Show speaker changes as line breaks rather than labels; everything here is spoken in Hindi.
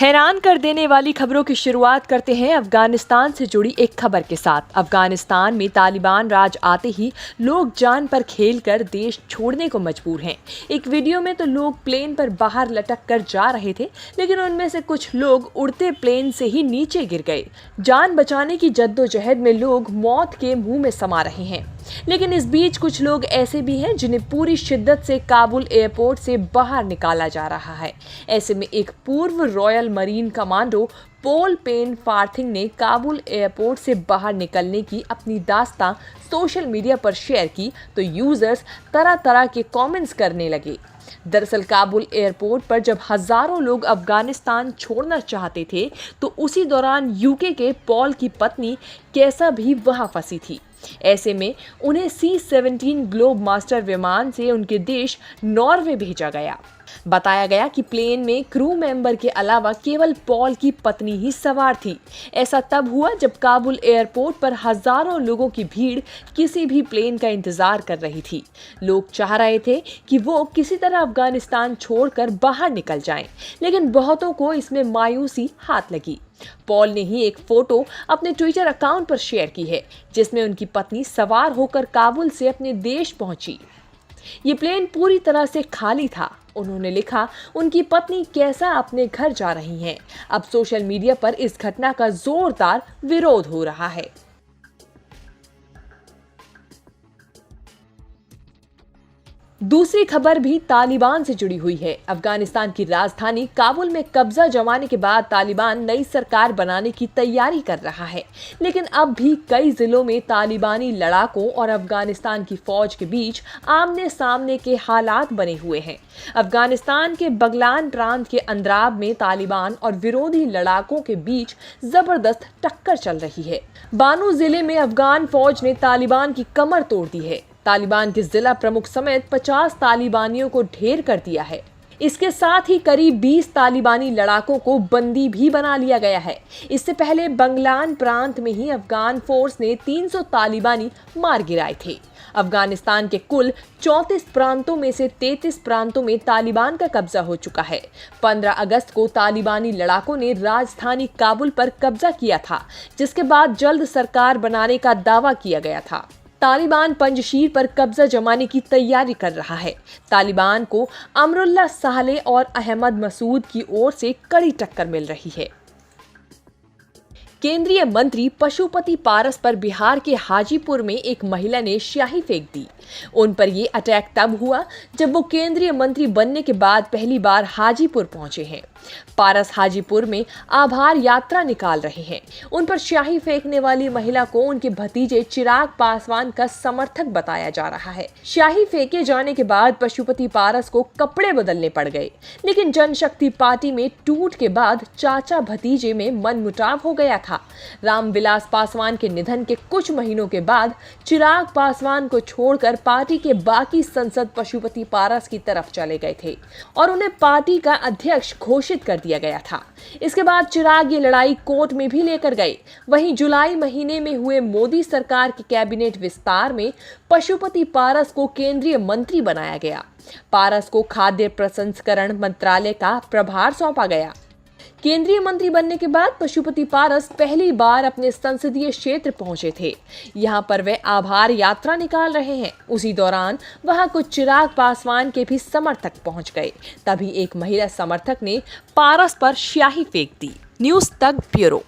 हैरान कर देने वाली खबरों की शुरुआत करते हैं अफगानिस्तान से जुड़ी एक खबर के साथ। अफगानिस्तान में तालिबान राज आते ही लोग जान पर खेलकर देश छोड़ने को मजबूर हैं। एक वीडियो में तो लोग प्लेन पर बाहर लटक कर जा रहे थे, लेकिन उनमें से कुछ लोग उड़ते प्लेन से ही नीचे गिर गए। जान बचाने की जद्दोजहद में लोग मौत के मुंह में समा रहे हैं, लेकिन इस बीच कुछ लोग ऐसे भी हैं जिन्हें पूरी शिद्दत से काबुल एयरपोर्ट से बाहर निकाला जा रहा है। ऐसे में एक पूर्व royal marine commando Paul Pen Farthing ने काबुल एयरपोर्ट से बाहर निकलने की अपनी दास्तां सोशल मीडिया पर शेयर की तो यूजर्स तरह तरह के कमेंट्स करने लगे। दरअसल काबुल एयरपोर्ट पर जब हजारों लोग अफगानिस्तान छोड़ना चाहते थे, तो उसी दौरान यूके के पॉल की पत्नी कैसा भी वहां फंसी थी। ऐसे में उन्हें C-17 ग्लोब मास्टर विमान से उनके देश नॉर्वे भेजा गया। बताया गया कि प्लेन में क्रू मेंबर के अलावा केवल पॉल की पत्नी ही सवार थी। ऐसा तब हुआ जब काबुल एयरपोर्ट पर हजारों लोगों की भीड़ किसी भी प्लेन का इंतजार कर रही थी। लोग चाह रहे थे कि वो किसी तरह अफगानिस्तान छोड़कर बाहर निकल जाएं, लेकिन बहुतों को इसमें मायूसी हाथ लगी। पॉल ने ही एक फोटो अपने ट्विटर अकाउंट पर शेयर की है, जिसमें उनकी पत्नी सवार होकर काबुल से अपने देश पहुंची। ये प्लेन पूरी तरह से खाली था। उन्होंने लिखा, उनकी पत्नी कैसा अपने घर जा रही हैं। अब सोशल मीडिया पर इस घटना का जोरदार विरोध हो रहा है। दूसरी खबर भी तालिबान से जुड़ी हुई है। अफगानिस्तान की राजधानी काबुल में कब्जा जमाने के बाद तालिबान नई सरकार बनाने की तैयारी कर रहा है, लेकिन अब भी कई जिलों में तालिबानी लड़ाकों और अफगानिस्तान की फौज के बीच आमने सामने के हालात बने हुए हैं। अफगानिस्तान के बगलान प्रांत के अंद्राब में तालिबान और विरोधी लड़ाकों के बीच जबरदस्त टक्कर चल रही है। बानू जिले में अफगान फौज ने तालिबान की कमर तोड़ दी है। तालिबान के जिला प्रमुख समेत 50 तालिबानियों को ढेर कर दिया है। इसके साथ ही करीब 20 तालिबानी लड़ाकों को बंदी भी बना लिया गया है। इससे पहले बंगलान प्रांत में ही अफगान फोर्स ने 300 तालिबानी मार गिराए थे। अफगानिस्तान के कुल 34 प्रांतों में से 33 प्रांतों में तालिबान का कब्जा हो चुका है। 15 अगस्त को तालिबानी लड़ाकों ने राजधानी काबुल पर कब्जा किया था, जिसके बाद जल्द सरकार बनाने का दावा किया गया था। तालिबान पंजशीर पर कब्जा जमाने की तैयारी कर रहा है। तालिबान को अमरुल्लाह सालेह और अहमद मसूद की ओर से कड़ी टक्कर मिल रही है। केंद्रीय मंत्री पशुपति पारस पर बिहार के हाजीपुर में एक महिला ने स्याही फेंक दी। उन पर ये अटैक तब हुआ जब वो केंद्रीय मंत्री बनने के बाद पहली बार हाजीपुर पहुंचे हैं। पारस हाजीपुर में आभार यात्रा निकाल रहे हैं। उन पर स्याही फेंकने वाली महिला को उनके भतीजे चिराग पासवान का समर्थक बताया जा रहा है। स्याही फेंके जाने के बाद पशुपति पारस को कपड़े बदलने पड़ गए, लेकिन जनशक्ति पार्टी में टूट के बाद चाचा भतीजे में मनमुटाव हो गया था। रामविलास पासवान के निधन के कुछ महीनों के बाद चिराग पासवान को छोड़कर पार्टी के बाकी सांसद पशुपति पारस की तरफ चले गए थे और उन्हें पार्टी का अध्यक्ष घोषित कर दिया गया था। इसके बाद चिराग ये लड़ाई कोर्ट में भी लेकर गए। वहीं जुलाई महीने में हुए मोदी सरकार के कैबिनेट विस्तार में पशुपति पारस को केंद्रीय मंत्री बनाया गया। पारस को खाद्य प्रसंस्करण मंत्रालय का प्रभार सौंपा गया। केंद्रीय मंत्री बनने के बाद पशुपति पारस पहली बार अपने संसदीय क्षेत्र पहुंचे थे। यहां पर वे आभार यात्रा निकाल रहे हैं। उसी दौरान वहां कुछ चिराग पासवान के भी समर्थक पहुंच गए। तभी एक महिला समर्थक ने पारस पर स्याही फेंक दी। न्यूज़ तक ब्यूरो।